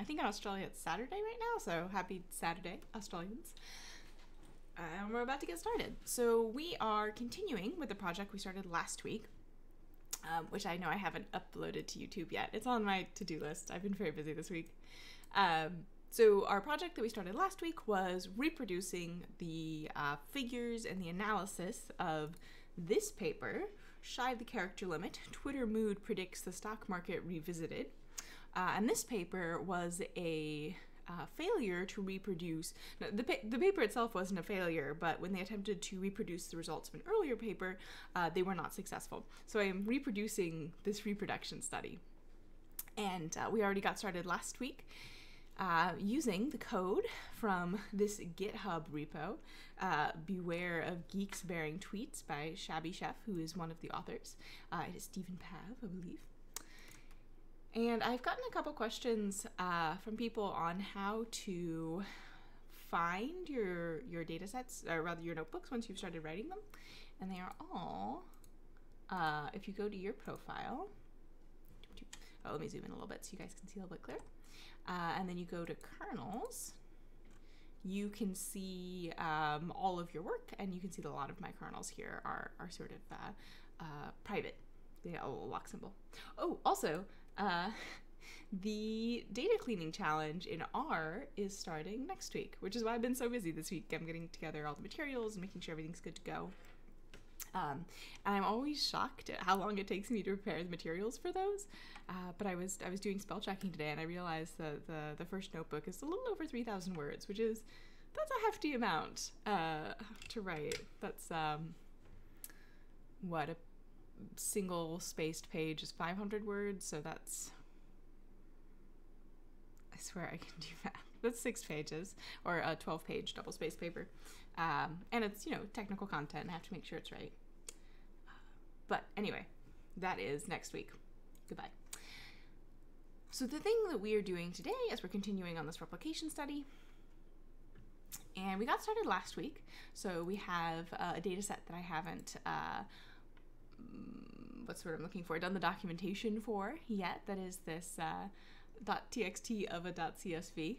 I think in Australia it's Saturday right now, so happy Saturday, Australians. And we're about to get started. So we are continuing with the project we started last week, which I know I haven't uploaded to YouTube yet. It's on my to-do list. I've been very busy this week. So our project that we started last week was reproducing the figures and the analysis of this paper, Shy the Character Limit, Twitter Mood Predicts the Stock Market Revisited. And this paper was a failure to reproduce. No, the paper itself wasn't a failure, but when they attempted to reproduce the results of an earlier paper, they were not successful. So I am reproducing this reproduction study. And we already got started last week using the code from this GitHub repo, Beware of Geeks Bearing Tweets by Shabby Chef, who is one of the authors. It is Stephen Pav, I believe. And I've gotten a couple questions from people on how to find your data sets, or rather your notebooks, once you've started writing them. And they are all, if you go to your profile, let me zoom in a little bit so you guys can see a little bit clearer. And then you go to kernels, you can see all of your work, and you can see that a lot of my kernels here are sort of private. They have a little lock symbol. Oh, also, the data cleaning challenge in R is starting next week, which is why I've been so busy this week. I'm getting together all the materials and making sure everything's good to go. And I'm always shocked at how long it takes me to prepare the materials for those. But I was doing spell checking today, and I realized that the first notebook is a little over 3,000 words, that's a hefty amount to write. That's what, a single spaced page is 500 words, so that's, I swear I can do math. That's 6 pages, or a 12-page double-spaced paper. And it's, technical content, and I have to make sure it's right. But anyway, that is next week. Goodbye. So the thing that we are doing today is we're continuing on this replication study. And we got started last week. So we have a data set that I haven't, what's the word I'm looking for, done the documentation for yet. That is this .txt of a .csv.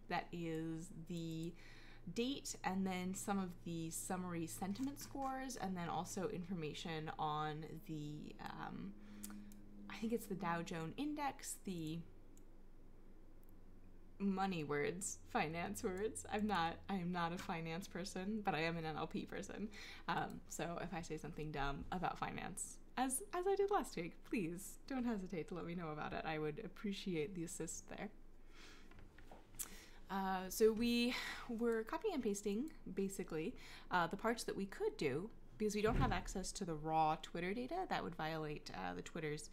That is the date, and then some of the summary sentiment scores, and then also information on the I think it's the Dow Jones Index, the money words, finance words. I am not a finance person, but I am an NLP person. So if I say something dumb about finance, as I did last week, please don't hesitate to let me know about it. I would appreciate the assist there. So we were copying and pasting, basically, the parts that we could do, because we don't have access to the raw Twitter data. That would violate the Twitter's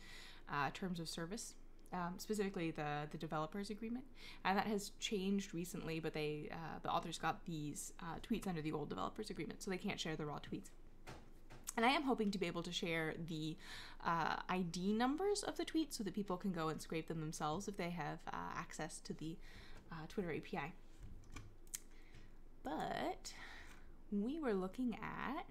terms of service, specifically the developers agreement. And that has changed recently, but the authors got these tweets under the old developers agreement, so they can't share the raw tweets. And I am hoping to be able to share the ID numbers of the tweets so that people can go and scrape them themselves if they have access to the Twitter API. But we were looking at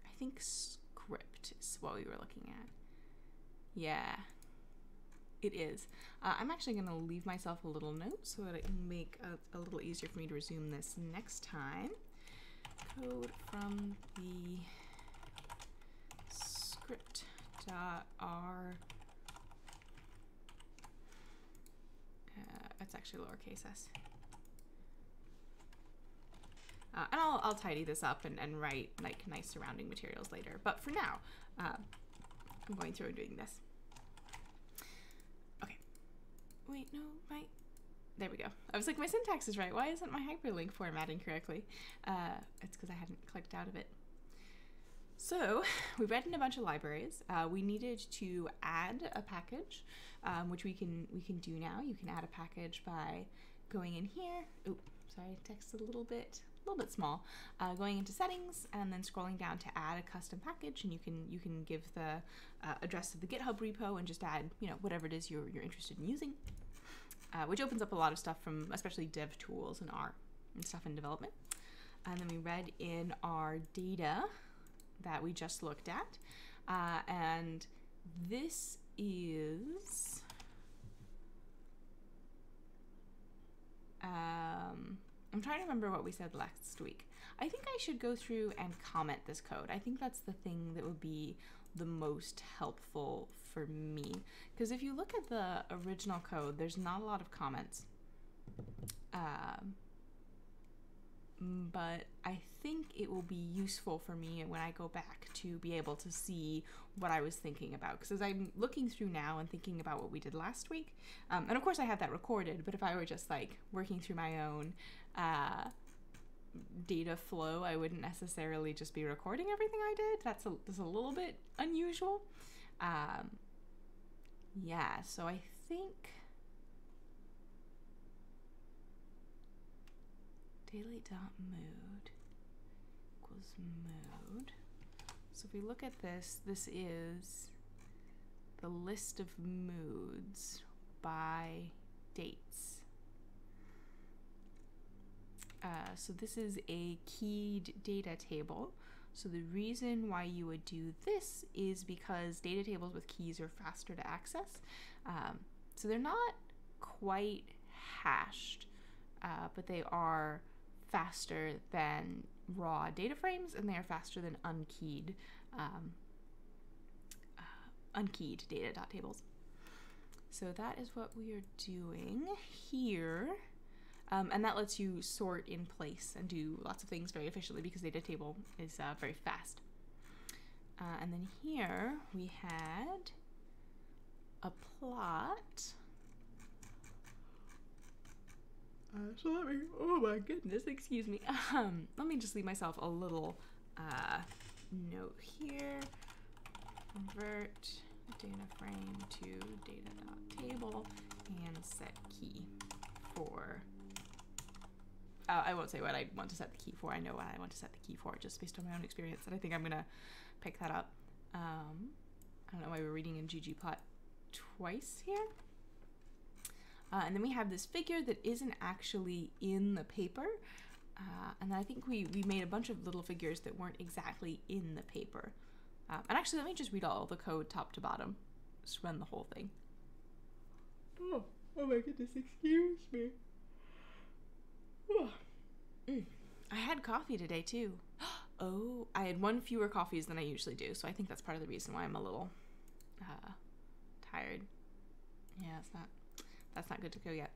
I think script is what we were looking at. Yeah, it is. I'm actually going to leave myself a little note so that it can make a little easier for me to resume this next time. Code from the script.r. It's actually lowercase s. And I'll tidy this up and write like nice surrounding materials later. But for now, I'm going through and doing this. Okay. Wait, no, there we go. I was like, my syntax is right. Why isn't my hyperlink formatting correctly? It's because I hadn't clicked out of it. So we read in a bunch of libraries. We needed to add a package, which we can do now. You can add a package by going in here. Oh, sorry, text a little bit small. Going into settings and then scrolling down to add a custom package, and you can give the address of the GitHub repo and just add whatever it is you're interested in using, which opens up a lot of stuff from especially dev tools and R and stuff in development. And then we read in our data that we just looked at, and this is I'm trying to remember what we said last week. I think I should go through and comment this code. I think that's the thing that would be the most helpful for me. Because if you look at the original code, there's not a lot of comments. But I think it will be useful for me when I go back to be able to see what I was thinking about. Because as I'm looking through now and thinking about what we did last week, and of course I had that recorded, but if I were just like working through my own data flow, I wouldn't necessarily just be recording everything I did. That's a little bit unusual. Yeah, so I think daily.mood equals mood. So if we look at this, this is the list of moods by dates. So this is a keyed data table. So the reason why you would do this is because data tables with keys are faster to access. So they're not quite hashed, but they are faster than raw data frames, and they are faster than unkeyed data.tables. So that is what we are doing here. And that lets you sort in place and do lots of things very efficiently because data table is very fast. And then here we had a plot. So let me, oh my goodness, excuse me. Let me just leave myself a little note here. Convert data frame to data.table and set key for, I won't say what I want to set the key for. I know what I want to set the key for just based on my own experience, and I think I'm gonna pick that up. I don't know why we're reading in ggplot twice here. And then we have this figure that isn't actually in the paper. And then I think we made a bunch of little figures that weren't exactly in the paper. And actually, let me just read all the code top to bottom. Just run the whole thing. Oh my goodness, excuse me. I had coffee today too. Oh, I had one fewer coffees than I usually do, so I think that's part of the reason why I'm a little tired. Yeah, that's not good to go yet.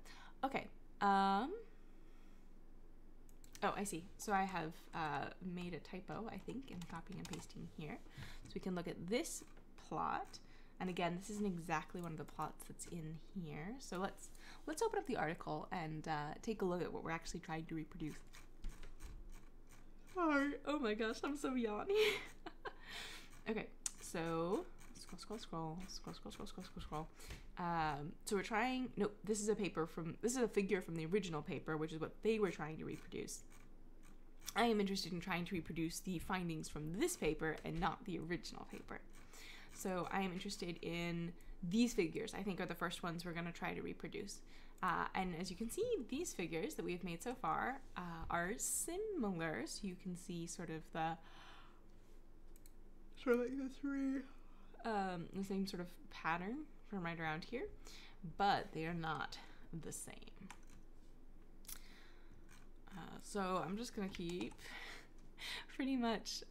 Okay. Oh, I see. So I have made a typo, I think, in copying and pasting here. So we can look at this plot. And again, this isn't exactly one of the plots that's in here. So let's open up the article and take a look at what we're actually trying to reproduce. Sorry. Oh my gosh, I'm so yawny. Okay, so scroll. So we're trying, nope, this is a figure from the original paper, which is what they were trying to reproduce. I am interested in trying to reproduce the findings from this paper and not the original paper. So I am interested in these figures, I think are the first ones we're going to try to reproduce. And as you can see, these figures that we've made so far are similar. So you can see sort of the same sort of pattern from right around here, but they are not the same. So I'm just going to keep pretty much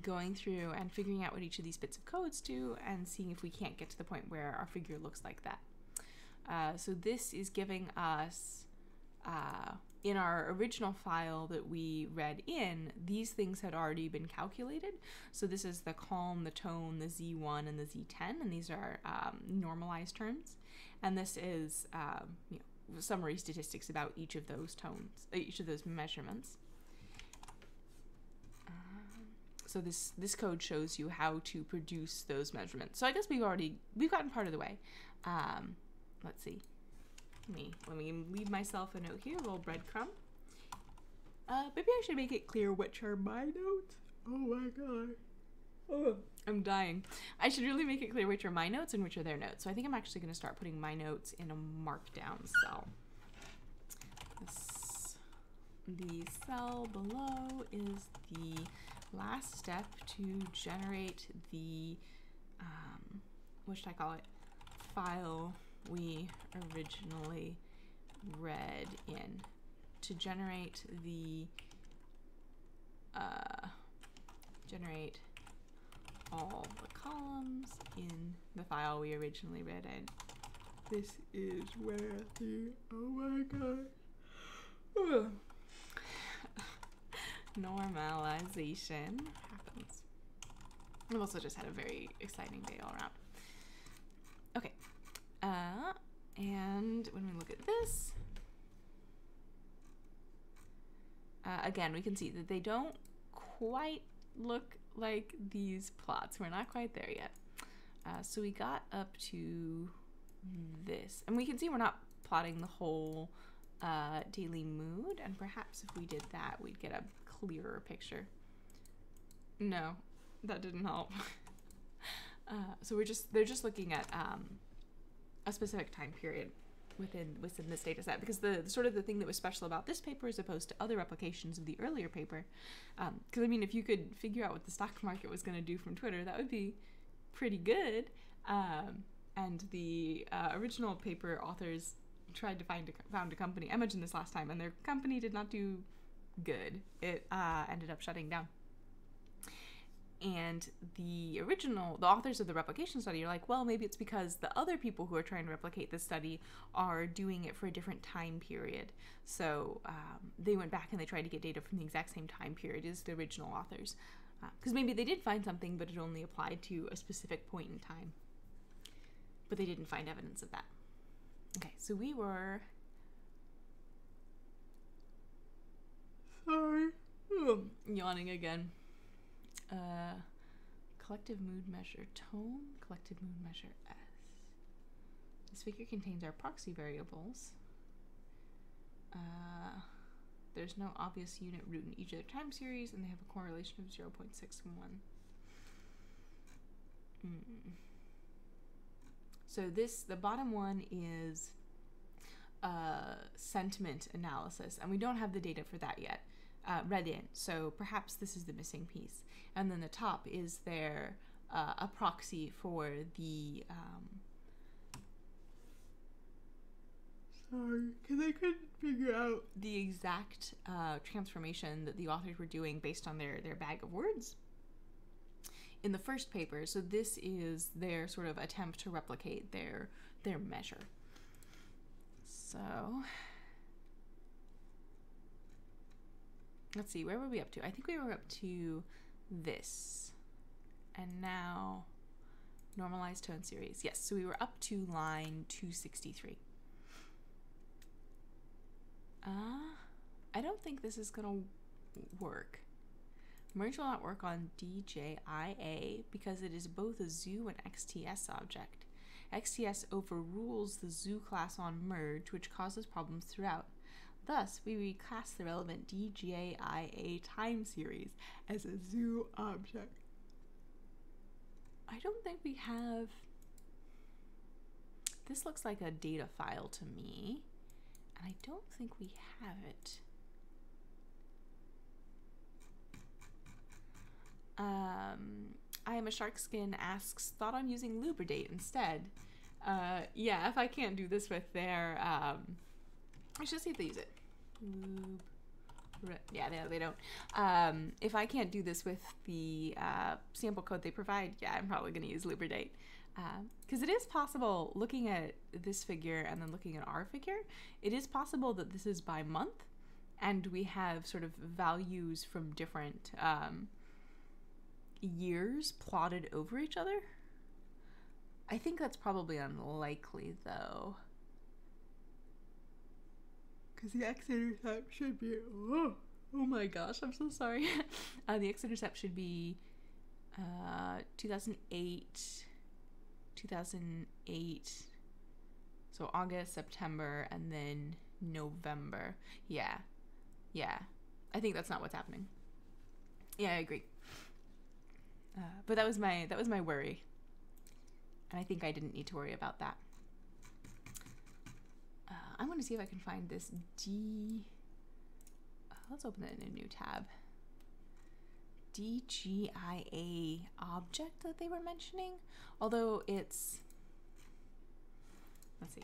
going through and figuring out what each of these bits of codes do and seeing if we can't get to the point where our figure looks like that. So this is giving us, in our original file that we read in, these things had already been calculated. So this is the calm, the tone, the Z1, and the Z10, and these are normalized terms. And this is summary statistics about each of those tones, each of those measurements. So this code shows you how to produce those measurements. So I guess we've gotten part of the way. Let's see. Let me leave myself a note here, a little breadcrumb. Maybe I should make it clear which are my notes. Oh my god. Oh, I'm dying. I should really make it clear which are my notes and which are their notes. So I think I'm actually going to start putting my notes in a markdown cell. The cell below is the last step to generate the, what should I call it, file we originally read in, to generate the, generate all the columns in the file we originally read in. This is where the, oh my god, normalization happens. I've also just had a very exciting day all around. Okay, and when we look at this, again, we can see that they don't quite look like these plots. We're not quite there yet. So we got up to this, and we can see we're not plotting the whole daily mood, and perhaps if we did that, we'd get a clearer picture. No, that didn't help. So they're just looking at a specific time period within this data set, because the sort of the thing that was special about this paper as opposed to other replications of the earlier paper, because I mean, if you could figure out what the stock market was going to do from Twitter, that would be pretty good. And the original paper authors tried to found a company. I mentioned this last time, and their company did not do good. It ended up shutting down. And the authors of the replication study are like, well, maybe it's because the other people who are trying to replicate this study are doing it for a different time period. So they went back and they tried to get data from the exact same time period as the original authors. Because maybe they did find something, but it only applied to a specific point in time. But they didn't find evidence of that. Okay, so we were... Sorry. Yawning again. Collective mood measure tone, collective mood measure S. This figure contains our proxy variables. There's no obvious unit root in each of their time series, and they have a correlation of 0.61. So the bottom one is sentiment analysis, and we don't have the data for that yet. Read in, so perhaps this is the missing piece. And then the top is their a proxy for the sorry, because I couldn't figure out the exact transformation that the authors were doing based on their bag of words in the first paper. So this is their sort of attempt to replicate their measure. So let's see, where were we up to? I think we were up to this. And now, normalized tone series. Yes, so we were up to line 263. I don't think this is gonna work. Merge will not work on DJIA because it is both a zoo and XTS object. XTS overrules the zoo class on merge, which causes problems throughout. Thus, we reclass the relevant DJIA time series as a zoo object. I don't think we have... This looks like a data file to me, and I don't think we have it. I am a shark skin asks, thought on using Lubridate instead. Yeah, if I can't do this with their... I should see if they use it. Yeah, they don't. If I can't do this with the sample code they provide, yeah, I'm probably going to use Lubridate. Because it is possible, looking at this figure and then looking at our figure, it is possible that this is by month, and we have sort of values from different years plotted over each other. I think that's probably unlikely, though. Because the x-intercept should be... Oh my gosh, I'm so sorry. The x-intercept should be 2008, so August, September, and then November. Yeah. I think that's not what's happening. Yeah, I agree. But that was my worry. And I think I didn't need to worry about that. I'm going to see if I can find this let's open it in a new tab. DGIA object that they were mentioning, although it's, let's see,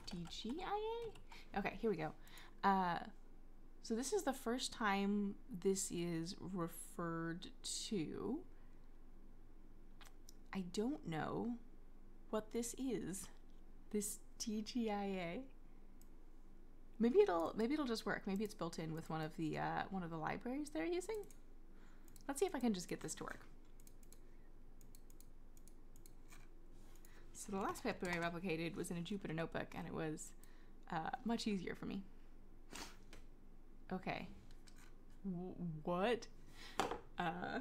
DGIA? Okay, here we go. So this is the first time this is referred to. I don't know what this is, this DGIA. Maybe it'll just work. Maybe it's built in with one of the libraries they're using. Let's see if I can just get this to work. So the last paper I replicated was in a Jupyter notebook, and it was much easier for me. Okay. What? I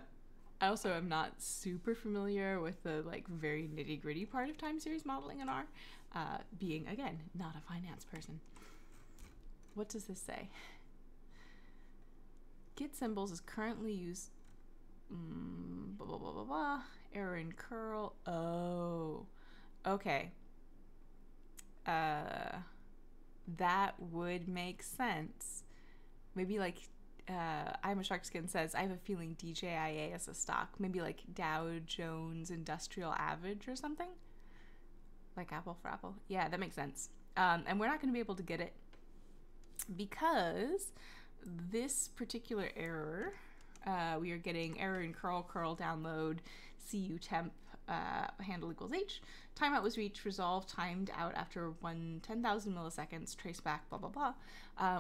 also am not super familiar with the like very nitty-gritty part of time series modeling in R, being again not a finance person. What does this say? Git symbols is currently used. Blah blah blah blah blah. Error in curl. Oh, okay. That would make sense. Maybe like I'm a Shark Skin says, I have a feeling DJIA is a stock. Maybe like Dow Jones Industrial Average or something. Like Apple for Apple. Yeah, that makes sense. And we're not going to be able to get it because this particular error, we are getting error in curl download, CU temp, handle equals H. Timeout was reached, resolved, timed out after 10,000 milliseconds, trace back, blah, blah, blah.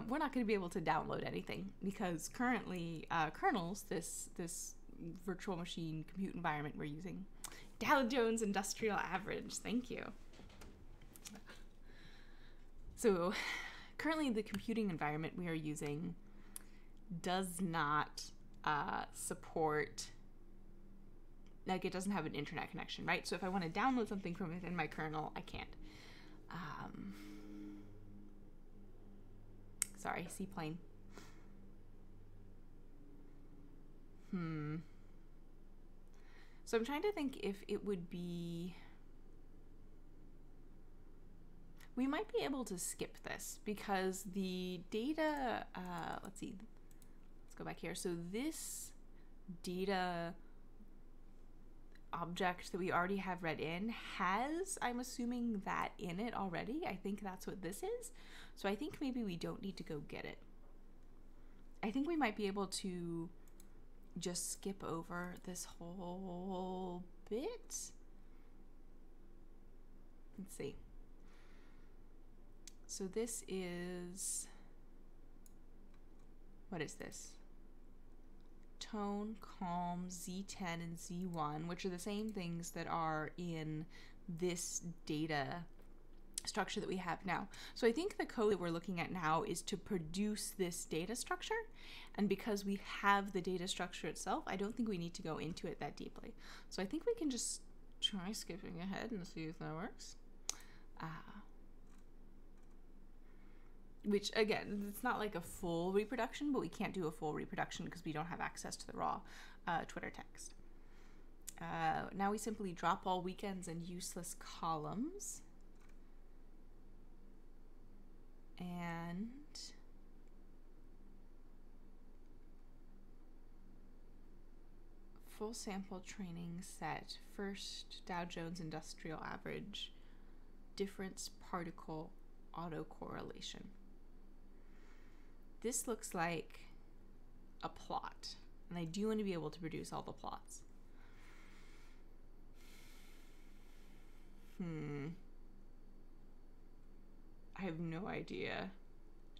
We're not going to be able to download anything because currently kernels, this virtual machine compute environment we're using, Dow Jones Industrial Average. Thank you. So currently the computing environment we are using does not support, like it doesn't have an internet connection, right? So if I want to download something from within my kernel, I can't. Sorry, C-plane. So I'm trying to think if it would be, we might be able to skip this because the data, let's see, let's go back here. So this data object that we already have read in has, I'm assuming, that in it already. I think that's what this is. So I think maybe we don't need to go get it. I think we might be able to just skip over this whole bit. Let's see. So this is, what is this? Tone, calm, Z10 and Z1, which are the same things that are in this data structure that we have now. So I think the code that we're looking at now is to produce this data structure. And because we have the data structure itself, I don't think we need to go into it that deeply. So I think we can just try skipping ahead and see if that works. Which, again, it's not like a full reproduction, but we can't do a full reproduction because we don't have access to the raw Twitter text. Now we simply drop all weekends and useless columns. And full sample training set. First, Dow Jones Industrial Average, difference particle autocorrelation. This looks like a plot, and I do want to be able to produce all the plots. I have no idea.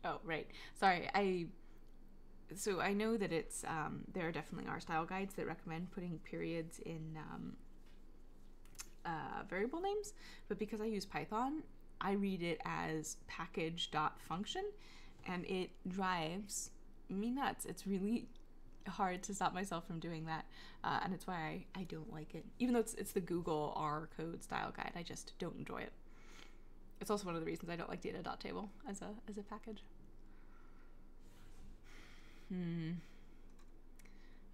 Oh, right. Sorry. So I know that it's, there are definitely R style guides that recommend putting periods in variable names, but because I use Python, I read it as package.function, and it drives me nuts. It's really hard to stop myself from doing that, and it's why I don't like it. Even though it's the Google R code style guide, I just don't enjoy it. It's also one of the reasons I don't like data.table as a package.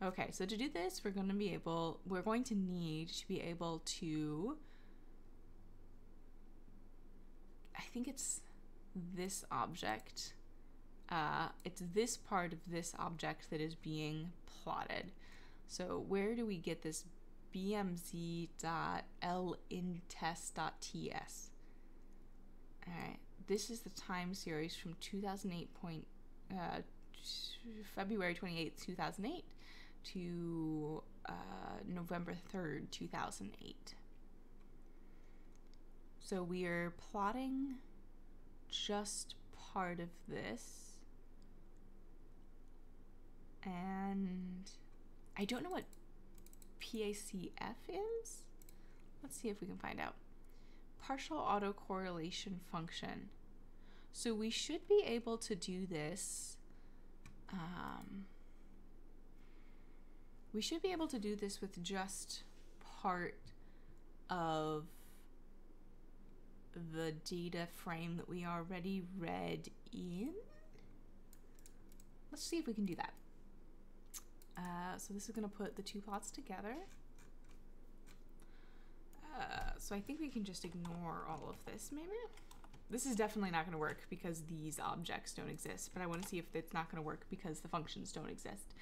Okay, so to do this, we're going to need to be able to, I think it's this object, It's this part of this object that is being plotted. So where do we get this bmz.lintest.ts? All right, this is the time series from 2008 February 28th, 2008 to November 3rd, 2008. So we are plotting just part of this. And I don't know what PACF is. Let's see if we can find out. Partial autocorrelation function. So we should be able to do this. We should be able to do this with just part of the data frame that we already read in. Let's see if we can do that. So this is going to put the two plots together. So I think we can just ignore all of this, maybe? This is definitely not going to work because these objects don't exist, but I want to see if it's not going to work because the functions don't exist.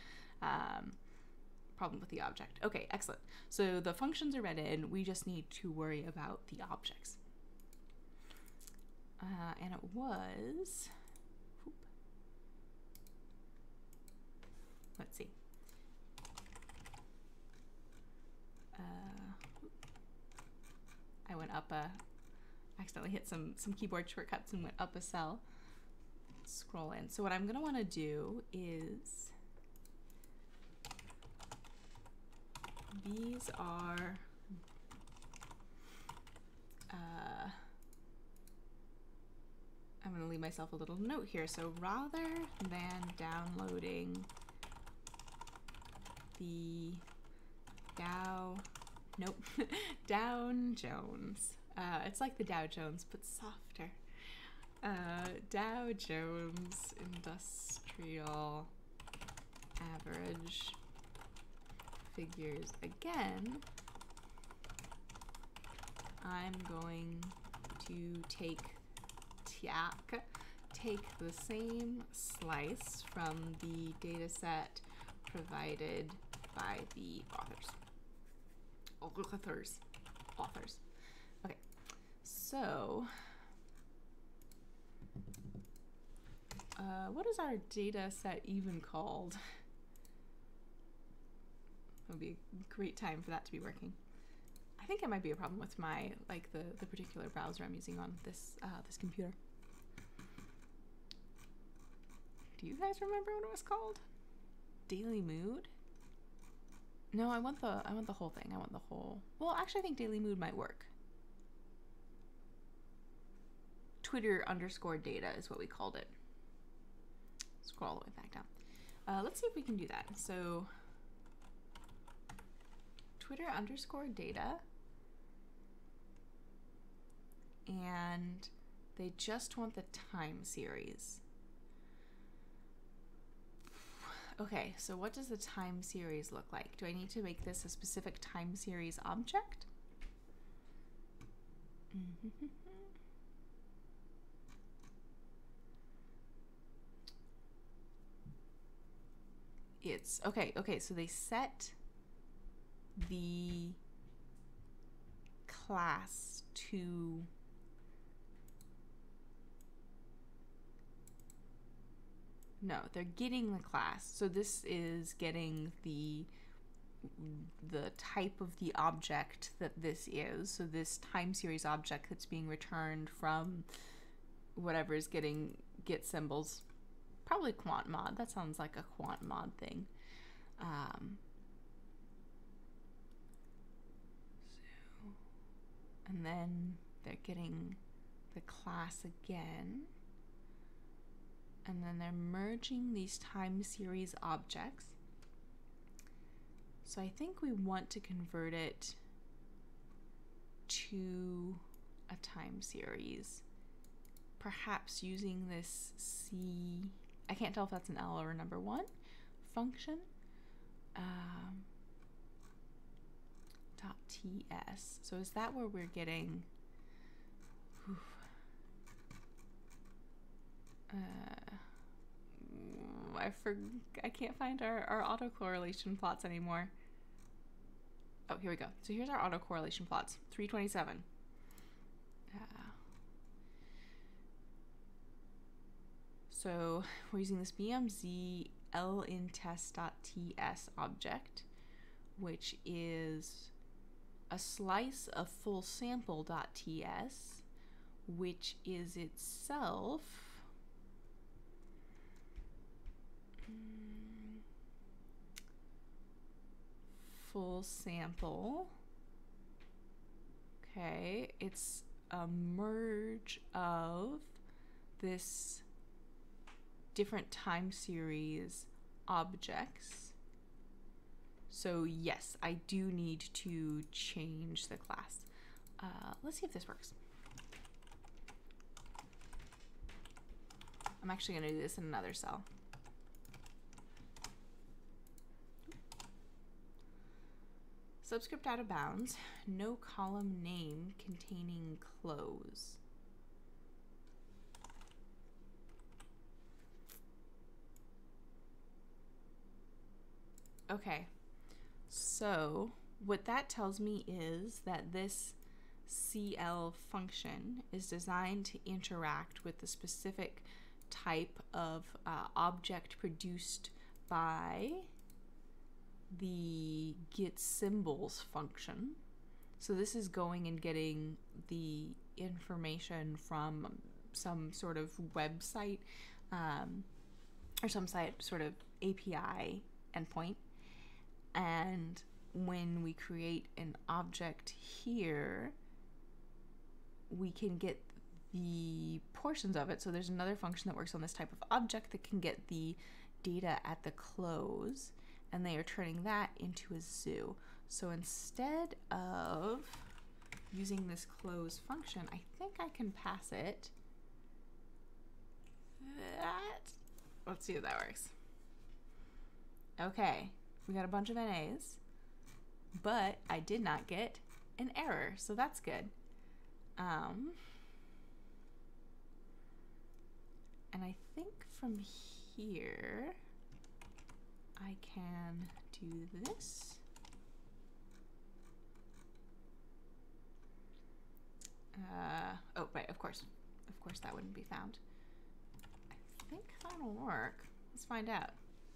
Problem with the object. Okay, excellent. So the functions are read in. We just need to worry about the objects. And it was... Let's see. I went up accidentally hit some keyboard shortcuts and went up a cell. Scroll in. So what I'm gonna wanna do is, these are, I'm gonna leave myself a little note here. So rather than downloading the Dow Jones. It's like the Dow Jones, but softer. Dow Jones Industrial Average figures again. I'm going to take the same slice from the data set provided by the authors. Okay, so what is our data set even called? It would be a great time for that to be working. I think it might be a problem with my, like, the particular browser I'm using on this this computer. Do you guys remember what it was called? Daily Mood? No, I want the whole thing. I want the whole. Well, actually, I think Daily Mood might work. Twitter_data is what we called it. Scroll all the way back down. Let's see if we can do that. So Twitter_data, and they just want the time series. Okay, so what does the time series look like? Do I need to make this a specific time series object? It's okay, so they set the class to no, they're getting the class. So this is getting the type of the object that this is. So this time series object that's being returned from whatever is get symbols. Probably quant mod. That sounds like a quant mod thing. And then they're getting the class again. And then they're merging these time series objects. So I think we want to convert it to a time series. Perhaps using this C, I can't tell if that's an L or a number one function. .ts. So is that where we're getting I can't find our autocorrelation plots anymore. Oh, here we go. So here's our autocorrelation plots. 327. So we're using this BMZ lintest.ts object, which is a slice of full sample.ts, which is itself full sample. Okay, it's a merge of this different time series objects. So yes, I do need to change the class. Let's see if this works. I'm actually going to do this in another cell. Subscript out of bounds, no column name containing close. Okay, so what that tells me is that this CL function is designed to interact with the specific type of object produced by the get symbols function. So this is going and getting the information from some sort of website or some sort of API endpoint. And when we create an object here, we can get the portions of it. So there's another function that works on this type of object that can get the data at the close, and they are turning that into a zoo. So instead of using this close function, I think I can pass it that. Let's see if that works. Okay, we got a bunch of NAs, but I did not get an error, so that's good. And I think from here, I can do this. Oh, right, of course that wouldn't be found. I think that'll work. Let's find out.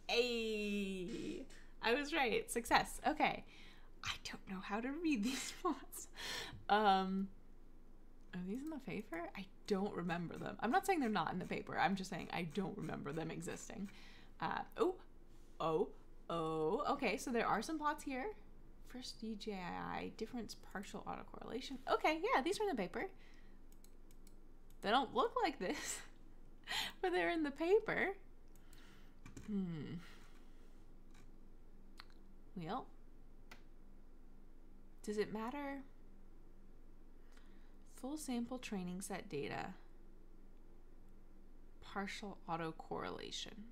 Hey, I was right. Success. Okay. I don't know how to read these fonts. Are these in the paper? I don't remember them. I'm not saying they're not in the paper. I'm just saying I don't remember them existing. Okay, so there are some plots here. First DJI, difference partial autocorrelation. Okay, yeah, these are in the paper. They don't look like this, but they're in the paper. Well, does it matter? Full sample training set data, partial autocorrelation.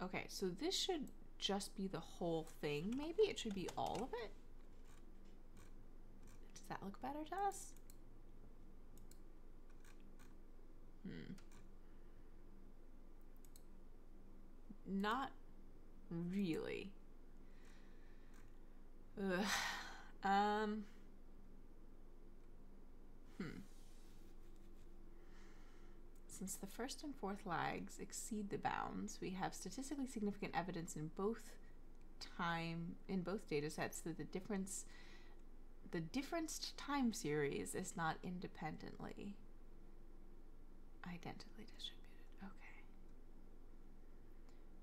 Okay, so this should just be the whole thing. Maybe it should be all of it. Does that look better to us? Not really. Ugh. Since the first and fourth lags exceed the bounds, we have statistically significant evidence in both data sets that the differenced time series is not independently identically distributed. Okay.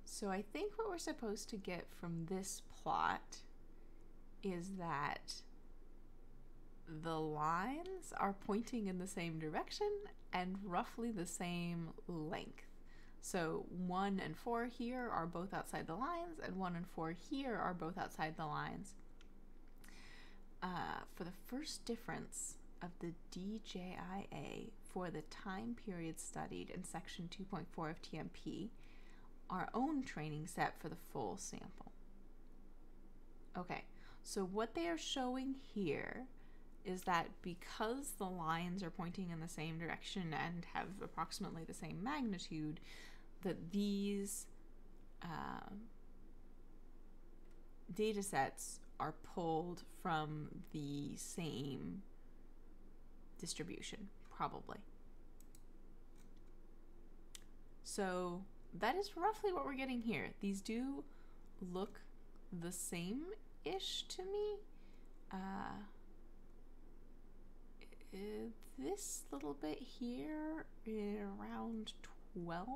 So I think what we're supposed to get from this plot is that the lines are pointing in the same direction and roughly the same length. So 1 and 4 here are both outside the lines, and 1 and 4 here are both outside the lines. For the first difference of the DJIA for the time period studied in section 2.4 of TMP, our own training set for the full sample. Okay, so what they are showing here is that because the lines are pointing in the same direction and have approximately the same magnitude, that these data sets are pulled from the same distribution, probably. So that is roughly what we're getting here. These do look the same-ish to me. This little bit here around 12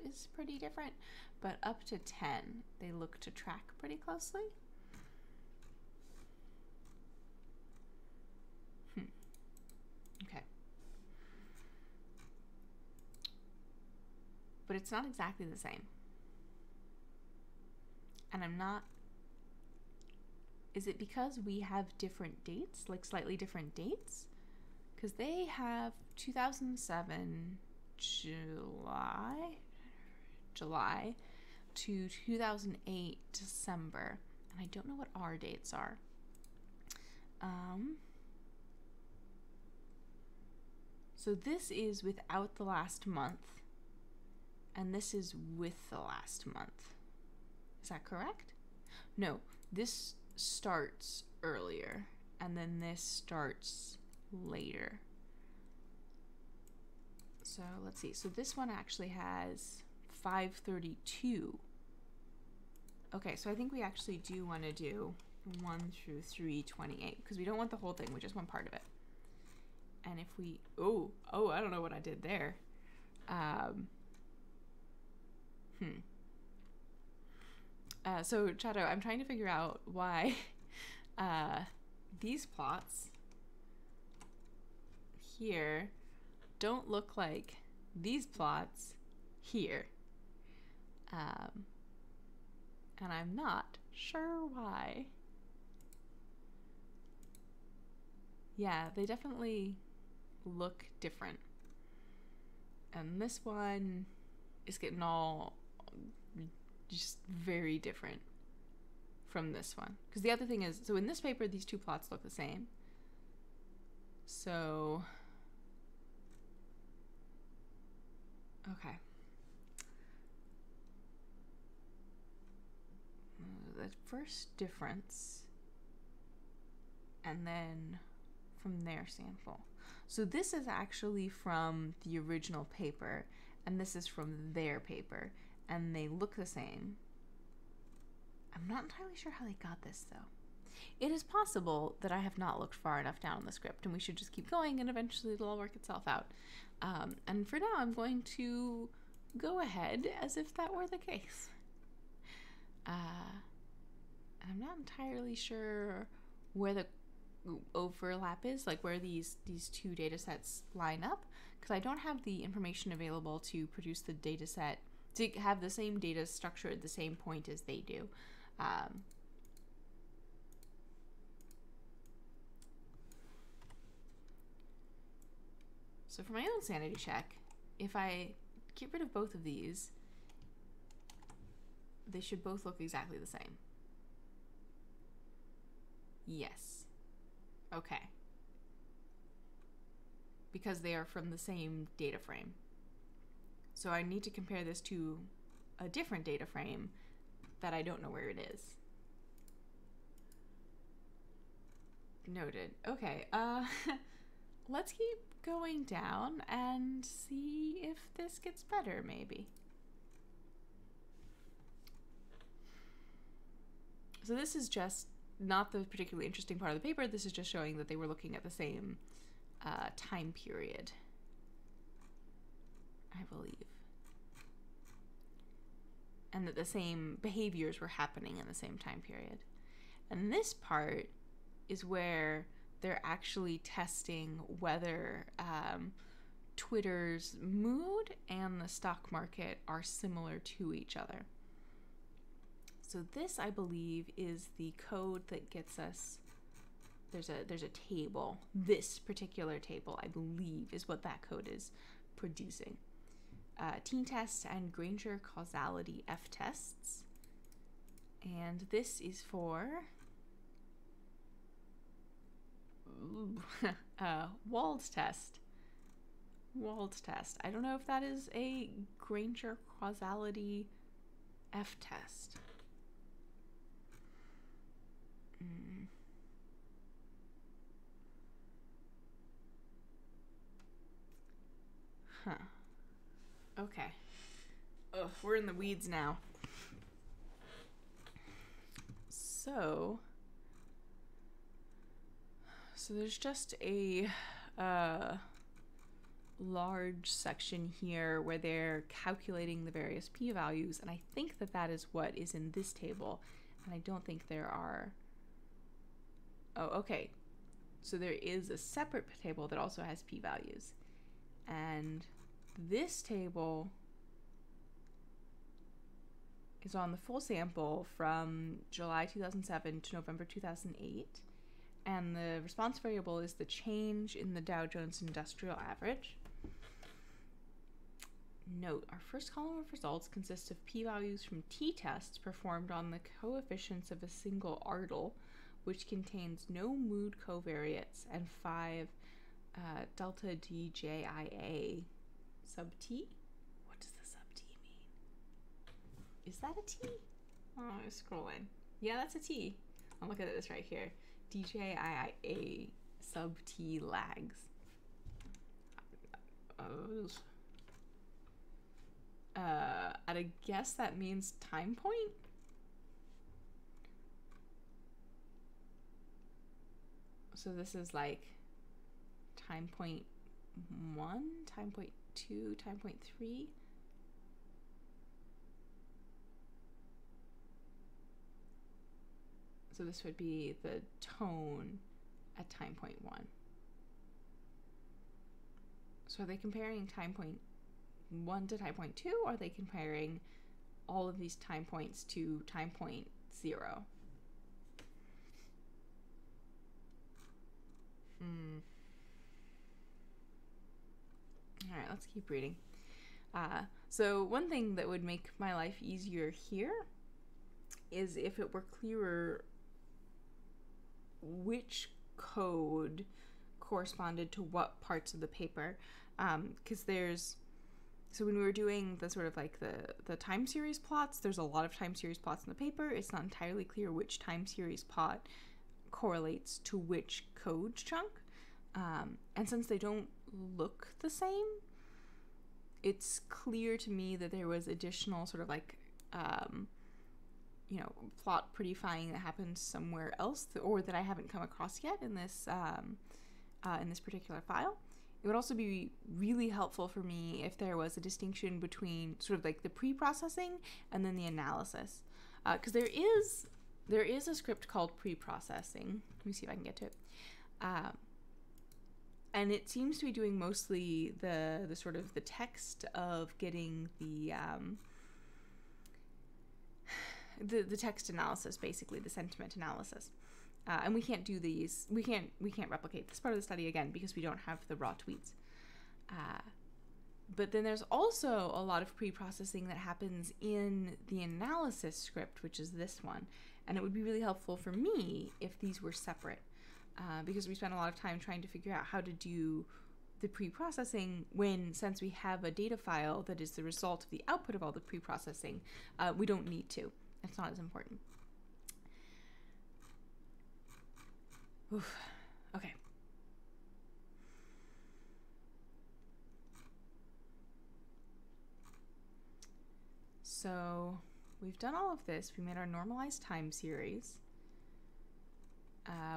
is pretty different, but up to 10 they look to track pretty closely. Okay. But it's not exactly the same. And I'm not... Is it because we have different dates, like slightly different dates? Because they have 2007 July to 2008 December, and I don't know what our dates are. So this is without the last month, and this is with the last month. Is that correct? No, this starts earlier, and then this starts later. So let's see. So this one actually has 532. Okay, so I think we actually do want to do 1 through 328 because we don't want the whole thing. We just want part of it. And if we... Oh, I don't know what I did there. So, Chato, I'm trying to figure out why these plots here don't look like these plots here. And I'm not sure why. Yeah, they definitely look different. And this one is getting all just very different from this one. Because the other thing is, so in this paper, these two plots look the same. So, okay. The first difference, and then from their sample. So this is actually from the original paper, and this is from their paper, and they look the same. I'm not entirely sure how they got this, though. It is possible that I have not looked far enough down the script, and we should just keep going, and eventually it'll all work itself out. And for now, I'm going to go ahead as if that were the case. I'm not entirely sure where the overlap is, like where these two data sets line up, because I don't have the information available to produce the data set to have the same data structure at the same point as they do. So for my own sanity check, if I get rid of both of these, they should both look exactly the same. Yes. Okay. Because they are from the same data frame. So I need to compare this to a different data frame that I don't know where it is. Noted. Okay, let's keep going down and see if this gets better, maybe. So this is just not the particularly interesting part of the paper. This is just showing that they were looking at the same time period, I believe. And that the same behaviors were happening in the same time period. And this part is where they're actually testing whether Twitter's mood and the stock market are similar to each other. So this, I believe, is the code that gets us, there's a table. This particular table, I believe, is what that code is producing. Teen test and Granger causality F tests. And this is for Wald test. Wald test. I don't know if that is a Granger causality F-test. Huh. Okay. Ugh, we're in the weeds now. So there's just a large section here where they're calculating the various p-values, and I think that that is what is in this table, and I don't think there are... Oh, okay. So there is a separate table that also has p-values, and this table is on the full sample from July 2007 to November 2008. And the response variable is the change in the Dow Jones Industrial Average. Note, our first column of results consists of p-values from t-tests performed on the coefficients of a single ARDL, which contains no mood covariates, and 5 delta DJIA sub t. What does the sub t mean? Is that a t? Oh, I'm scrolling. Yeah, that's a t. I'll look at this right here. DJIA sub t lags. I'd guess that means time point? So this is like time point 1, time point 2, time point 3. So this would be the tone at time point 1. So are they comparing time point 1 to time point 2, or are they comparing all of these time points to time point 0? All right, let's keep reading. So one thing that would make my life easier here is if it were clearer which code corresponded to what parts of the paper, because so when we were doing the sort of like the time series plots, there's a lot of time series plots in the paper. It's not entirely clear which time series plot correlates to which code chunk, and since they don't look the same, it's clear to me that there was additional sort of like plot prettifying that happened somewhere else, or that I haven't come across yet in this particular file. It would also be really helpful for me if there was a distinction between sort of like the pre-processing and then the analysis, because there is a script called pre-processing. Let me see if I can get to it. And it seems to be doing mostly the sort of the text of getting the text analysis, basically the sentiment analysis. And we can't do these. We can't replicate this part of the study again because we don't have the raw tweets. But then there's also a lot of pre-processing that happens in the analysis script, which is this one. And it would be really helpful for me if these were separate, because we spent a lot of time trying to figure out how to do the pre-processing since we have a data file that is the result of the output of all the pre-processing, we don't need to. It's not as important. Oof. Okay. So we've done all of this. We made our normalized time series.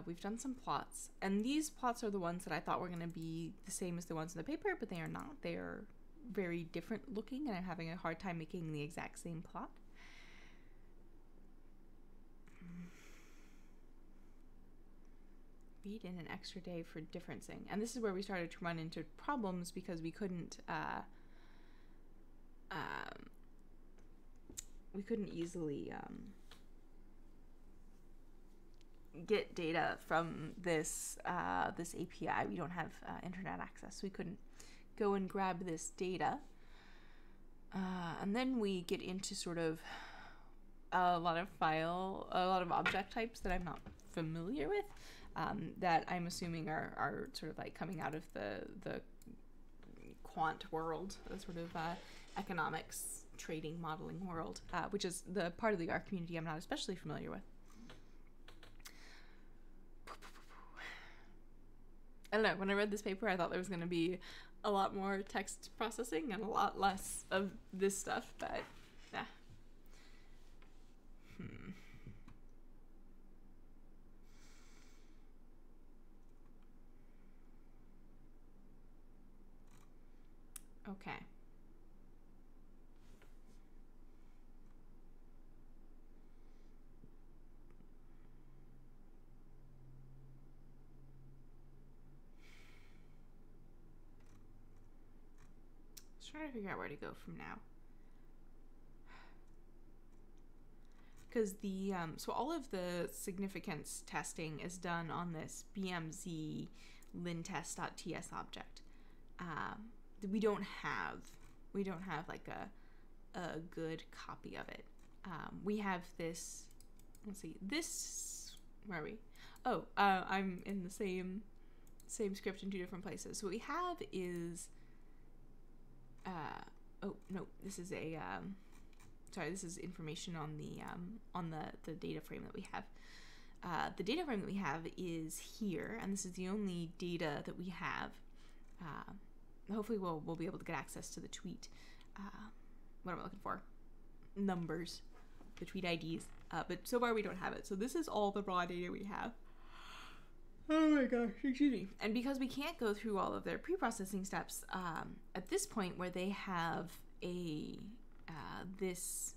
We've done some plots, and these plots are the ones that I thought were going to be the same as the ones in the paper, but they are not. They are very different looking, and I'm having a hard time making the exact same plot. Read in an extra day for differencing. And this is where we started to run into problems because we couldn't easily get data from this this API. We don't have internet access, so we couldn't go and grab this data. And then we get into sort of a lot of object types that I'm not familiar with, that I'm assuming are sort of like coming out of the quant world, the sort of economics trading modeling world, which is the part of the R community I'm not especially familiar with. I don't know, when I read this paper, I thought there was going to be a lot more text processing and a lot less of this stuff, but yeah. Okay. Trying to figure out where to go from now, because the so all of the significance testing is done on this BMZ lintest.ts object. We don't have like a good copy of it. We have this. Let's see. This, where are we? Oh, I'm in the same script in two different places. So what we have is. Oh no, this is a this is information on the data frame that we have. The data frame that we have is here, and this is the only data that we have. Hopefully we'll be able to get access to the tweet. What am I looking for? Numbers, the tweet IDs. But so far we don't have it. So this is all the raw data we have. Oh my gosh, excuse me. And because we can't go through all of their pre-processing steps, at this point where they have this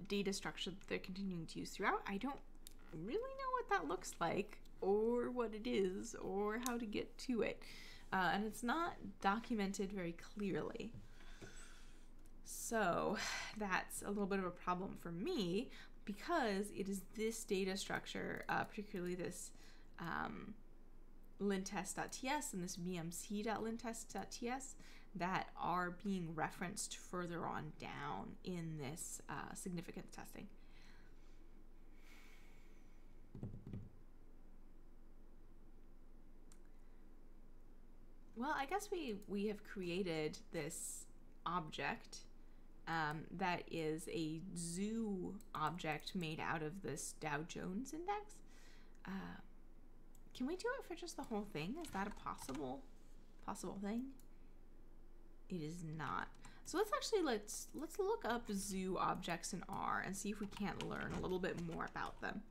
data structure that they're continuing to use throughout, I don't really know what that looks like, or what it is, or how to get to it. And it's not documented very clearly. So that's a little bit of a problem for me, because it is this data structure, particularly this lintest.ts and this bmc.lintest.ts, that are being referenced further on down in this significance testing. Well, I guess we have created this object that is a zoo object made out of this Dow Jones index. Can we do it for just the whole thing? Is that a possible thing? It is not. So let's look up zoo objects in R and see if we can't learn a little bit more about them,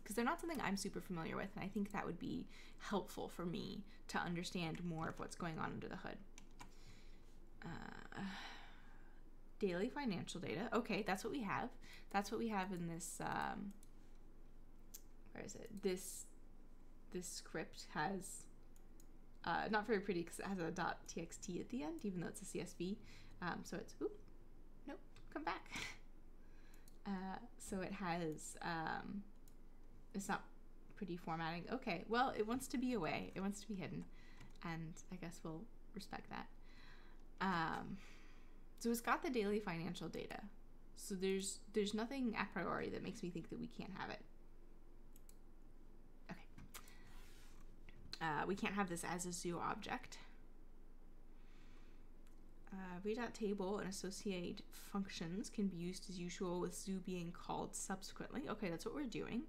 because they're not something I'm super familiar with, and I think that would be helpful for me to understand more of what's going on under the hood. Daily financial data. Okay, that's what we have. That's what we have in this, where is it? This script has, not very pretty because it has a .txt at the end, even though it's a CSV. So it's, oop, nope, come back. So it has, it's not pretty formatting. Okay, well, it wants to be away. It wants to be hidden, and I guess we'll respect that. So it's got the daily financial data. So there's nothing a priori that makes me think that we can't have it. Okay. We can't have this as a zoo object. Read.table and associate functions can be used as usual, with zoo being called subsequently. Okay, that's what we're doing.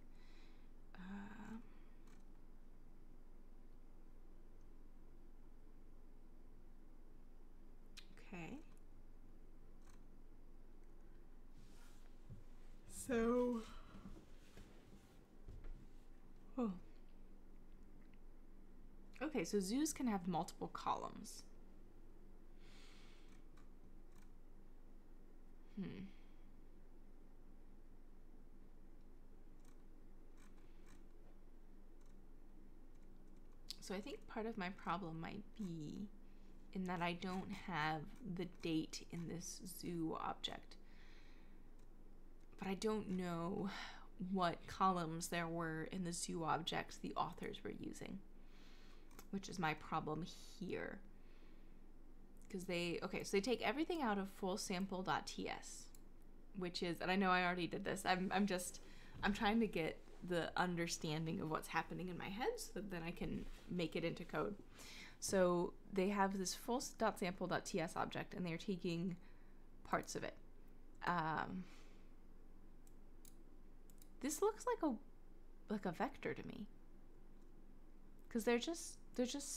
Okay. So, okay, so zoos can have multiple columns. So I think part of my problem might be in that I don't have the date in this zoo object. But I don't know what columns there were in the zoo object the authors were using, which is my problem here. because so they take everything out of full sample.ts, which is, and I know I already did this. I'm trying to get the understanding of what's happening in my head so that then I can make it into code. So they have this full.sample.ts object, and they're taking parts of it. This looks like a vector to me, because they're just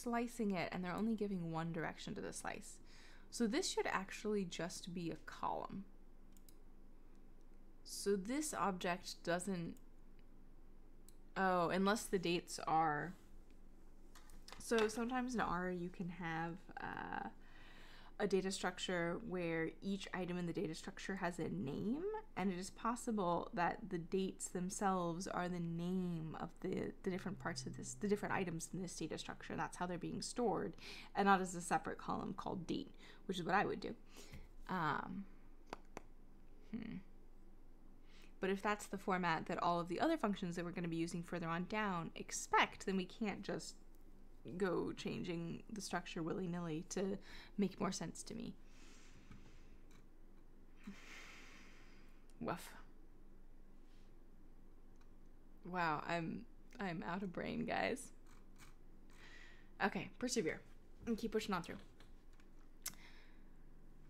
slicing it, and they're only giving one direction to the slice. So this should actually just be a column. So this object doesn't, unless the dates are, so sometimes in R you can have a data structure where each item in the data structure has a name, and it is possible that the dates themselves are the name of the different parts of the different items in this data structure. That's how they're being stored, and not as a separate column called date, which is what I would do. But if that's the format that all of the other functions that we're going to be using further on down expect, then we can't just go changing the structure willy-nilly to make more sense to me. Woof. Wow, I'm out of brain, guys. Okay, persevere and keep pushing on through.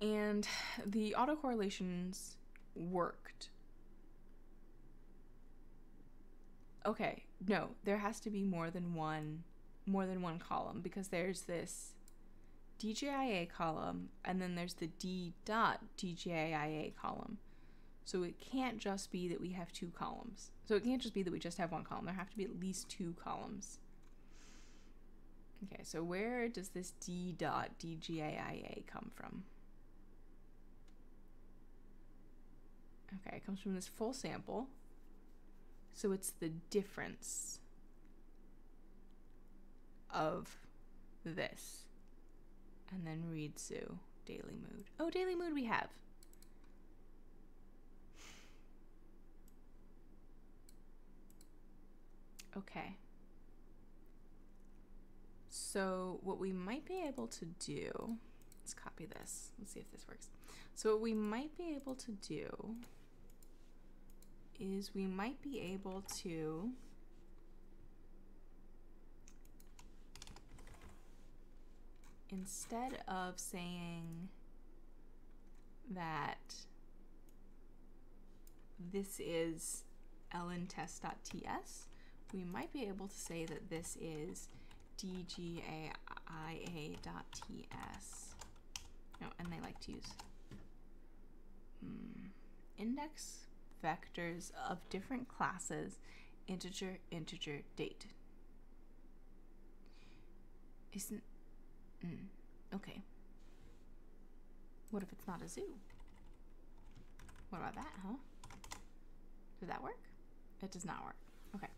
And the autocorrelations worked. Okay, no, there has to be more than one column, because there's this DJIA column, and then there's the D.DJIA column. So it can't just be that we have two columns. So it can't just be that we just have one column. There have to be at least two columns. Okay, so where does this D.DJIA come from? Okay, it comes from this full sample. So it's the difference of this. And then read Sue, daily mood. Oh, daily mood we have. Okay. So what we might be able to do, let's copy this. Let's see if this works. So what we might be able to do is we might be able to instead of saying that this is lntest.ts, we might be able to say that this is dgaia.ts. No, and they like to use index vectors of different classes, integer, date. Isn't, okay. What if it's not a zoo? What about that, huh? Does that work? It does not work. Okay.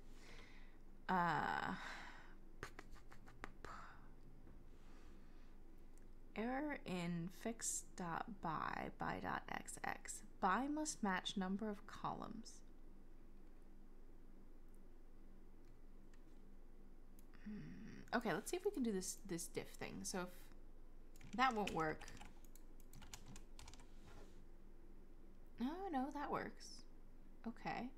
Error in fix.by, by.xx. By must match number of columns. Okay, let's see if we can do this diff thing. So if that won't work. No, that works. Okay.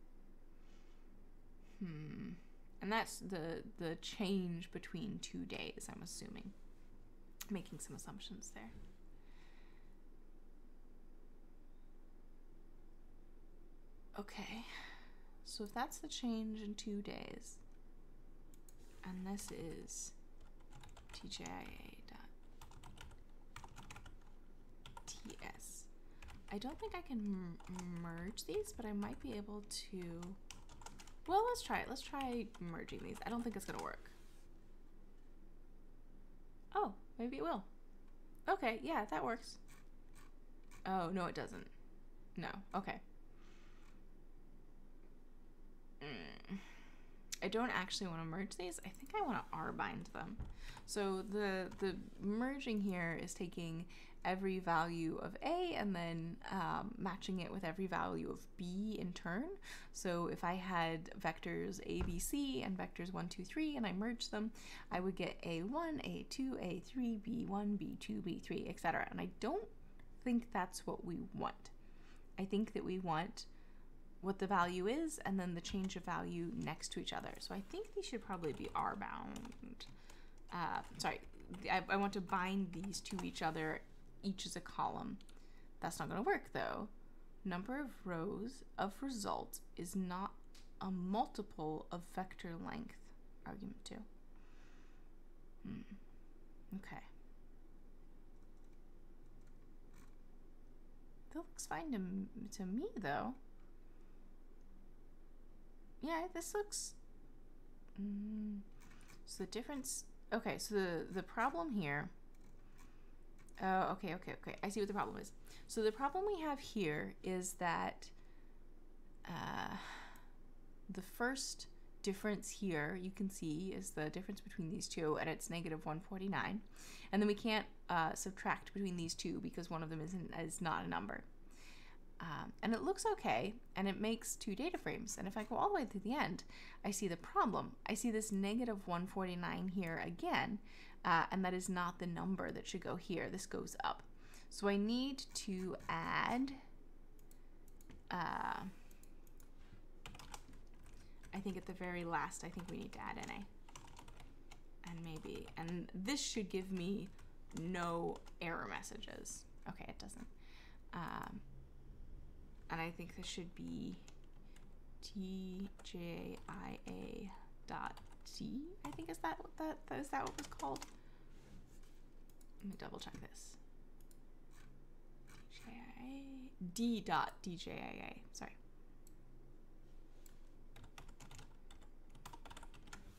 And that's the change between 2 days, I'm assuming. Making some assumptions there. Okay, so if that's the change in 2 days, and this is tgia.ts, I don't think I can merge these, but I might be able to. Well, let's try it. Let's try merging these. I don't think it's gonna work. Oh, maybe it will. Okay, yeah, that works. Oh, no, it doesn't. No, okay. I don't actually want to merge these. I think I want to R-bind them. So the merging here is taking every value of A and then matching it with every value of B in turn. So if I had vectors A, B, C and vectors 1, 2, 3 and I merged them, I would get A1, A2, A3, B1, B2, B3, etc. And I don't think that's what we want. I think that we want what the value is and then the change of value next to each other. So I think these should probably be R bound. Sorry, I want to bind these to each other, each as a column. That's not going to work though. Number of rows of result is not a multiple of vector length, argument 2. Okay. That looks fine to me though. Yeah, this looks... So the difference... Okay, so the problem here... Oh, okay. I see what the problem is. So the problem we have here is that the first difference here, you can see, is the difference between these two, and it's negative 149. And then we can't subtract between these two because one of them is not a number. And it looks okay, and it makes 2 data frames. And if I go all the way to the end, I see the problem. I see this negative 149 here again, and that is not the number that should go here. This goes up. So I need to add, I think at the very last, I think we need to add NA. And this should give me no error messages. Okay, it doesn't. And I think this should be tjia.t. I think is that what was called? Let me double check this. D.djia. Sorry.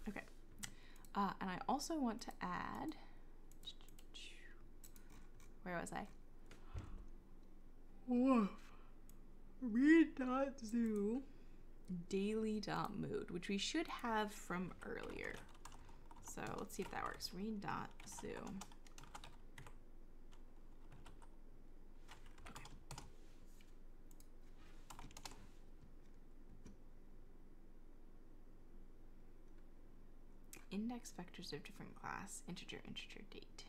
Okay. And I also want to add. Where was I? Woof. Read.zoo daily.mood, which we should have from earlier. So let's see if that works. Read.zoo. Okay. Index vectors of different class, integer, date.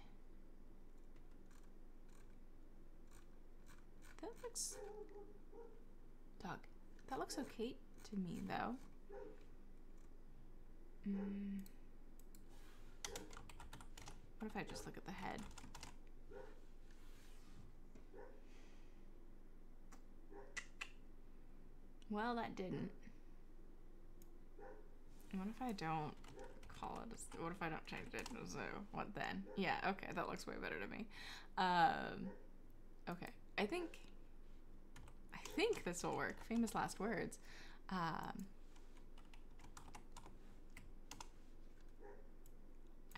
That looks... Doug, that looks okay to me, though. What if I just look at the head? Well, that didn't. What if I don't call it? What if I don't change it to zoo? What then? Yeah, okay, that looks way better to me. Okay, I think this will work. Famous last words. I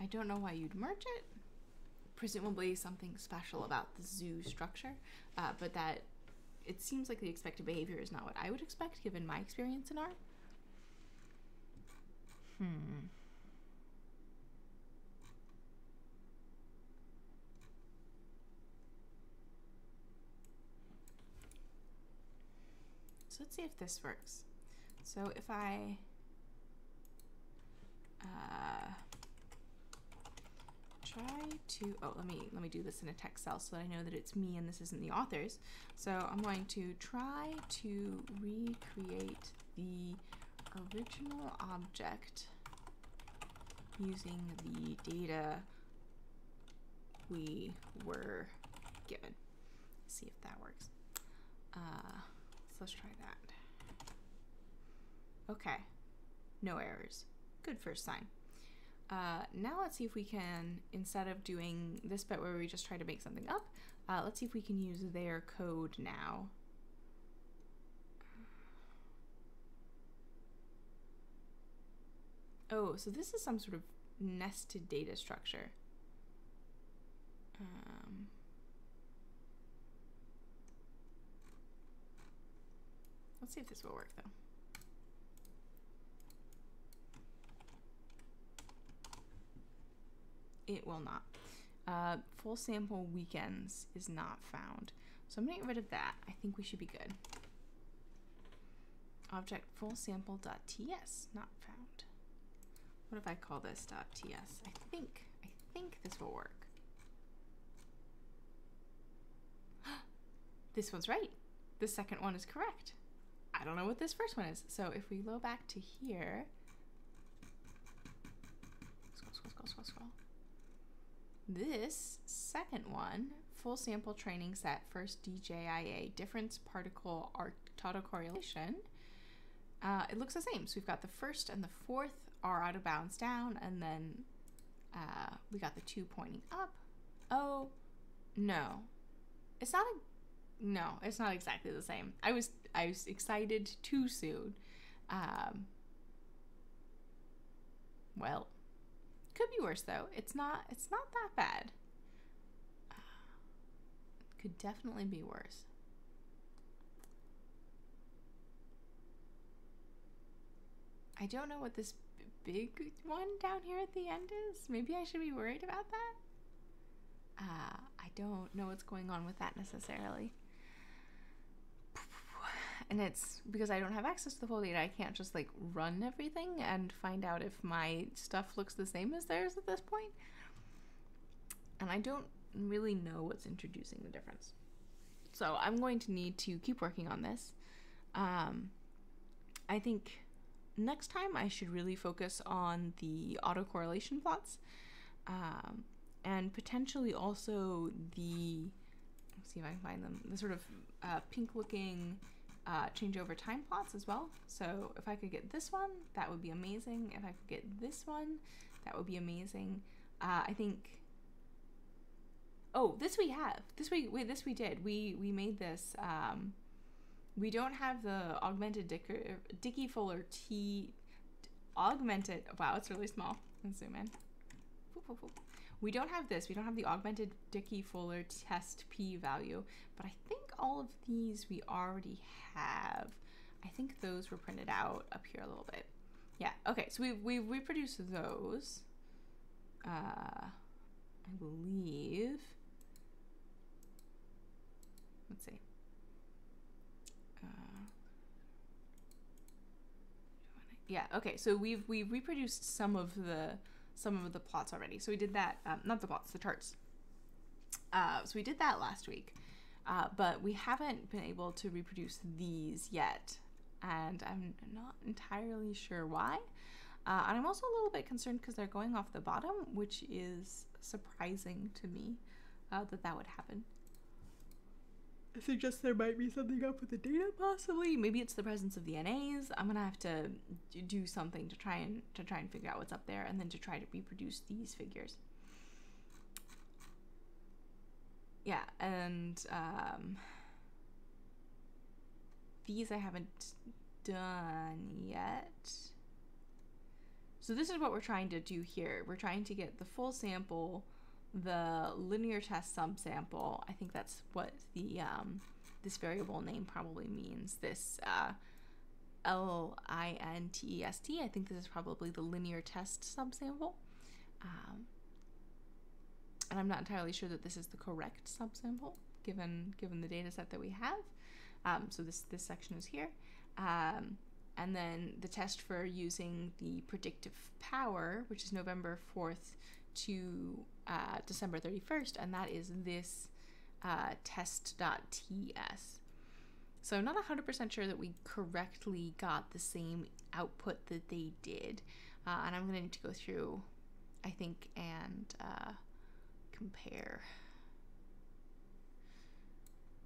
don't know why you'd merge it. Presumably something special about the zoo structure, but that it seems like the expected behavior is not what I would expect given my experience in R. So let's see if this works. So if I try to, let me do this in a text cell so that I know that it's me and this isn't the author's. So I'm going to try to recreate the original object using the data we were given. See if that works. So let's try that. Okay, no errors. Good first sign. Now let's see if we can, instead of doing this bit where we just try to make something up, let's see if we can use their code now. Oh, so this is some sort of nested data structure. Let's see if this will work though. It will not. Full sample weekends is not found. So I'm gonna get rid of that. I think we should be good. Object full sample.ts, not found. What if I call this .ts? I think this will work. This one's right. The second one is correct. I don't know what this first one is. So if we go back to here, scroll. This second one, full sample training set, first DJIA, difference particle autocorrelation, it looks the same. So we've got the first and the fourth are out of bounds down, and then we got the 2 pointing up. Oh, no. It's not exactly the same. I was excited too soon. Well, could be worse though. It's not that bad. Could definitely be worse. I don't know what this big one down here at the end is. Maybe I should be worried about that. I don't know what's going on with that necessarily. And it's because I don't have access to the full data, I can't just like run everything and find out if my stuff looks the same as theirs at this point. And I don't really know what's introducing the difference. So I'm going to need to keep working on this. I think next time I should really focus on the autocorrelation plots, and potentially also the, let's see if I can find them, the sort of pink looking changeover time plots as well. So if I could get this one, that would be amazing. If I could get this one, that would be amazing. I think, oh, this we have. This we did. We made this. We don't have the augmented Dickey-Fuller augmented, wow, it's really small. Let's zoom in. We don't have this. We don't have the augmented Dickey-Fuller test p-value, but I think all of these we already have. I think those were printed out up here a little bit. Yeah, okay, so we've reproduced those. I believe. Let's see. Yeah, okay, so we've reproduced some of the plots already. So we did that, not the plots, the charts. So we did that last week, but we haven't been able to reproduce these yet, and I'm not entirely sure why. And I'm also a little bit concerned because they're going off the bottom, which is surprising to me that would happen. I suggest there might be something up with the data, possibly. Maybe it's the presence of the NAs. I'm gonna have to do something to try and figure out what's up there, and then to try to reproduce these figures. Yeah, and these I haven't done yet. So this is what we're trying to do here. We're trying to get the full sample, the linear test subsample. I think that's what the this variable name probably means. This LINTEST. I think this is probably the linear test subsample. And I'm not entirely sure that this is the correct subsample given the data set that we have. So this section is here. And then the test for using the predictive power, which is November 4th to December 31st, and that is this test.ts. So I'm not 100% sure that we correctly got the same output that they did. And I'm going to need to go through, I think, and compare.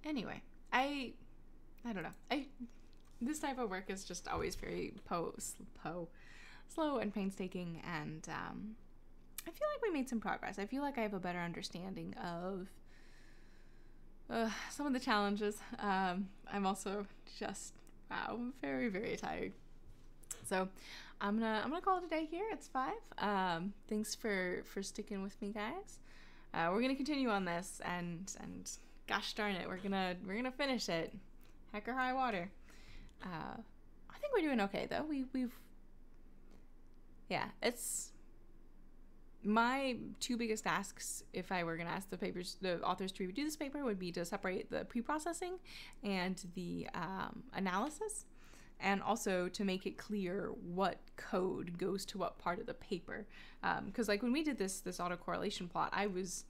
Anyway, I don't know. This type of work is just always very slow and painstaking, and I feel like we made some progress. I feel like I have a better understanding of some of the challenges. I'm also just, wow, very, very tired. So I'm gonna call it a day here. It's 5. Thanks for sticking with me, guys. We're gonna continue on this, and gosh darn it, we're gonna finish it, heck or high water. I think we're doing okay though. We've yeah, it's my two biggest asks, if I were going to ask the authors to redo this paper, would be to separate the pre-processing and the analysis, and also to make it clear what code goes to what part of the paper. Because like when we did this autocorrelation plot, I was,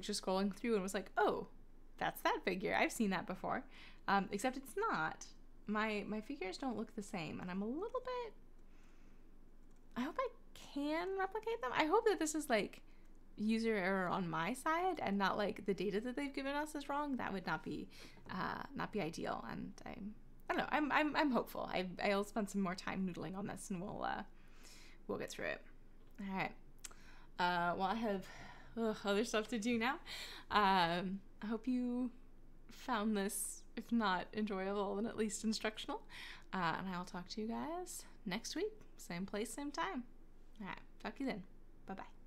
just scrolling through and was like, oh, that's that figure. I've seen that before. Except it's not. My figures don't look the same, and I'm a little bit... I hope I can replicate them. I hope that this is like user error on my side and not like the data that they've given us is wrong. That would not be ideal. And I don't know. I'm hopeful. I'll spend some more time noodling on this, and we'll get through it. All right. Well, I have other stuff to do now. I hope you found this, if not enjoyable, then at least instructional. And I'll talk to you guys next week. Same place, same time. All right. Talk to you then. Bye-bye.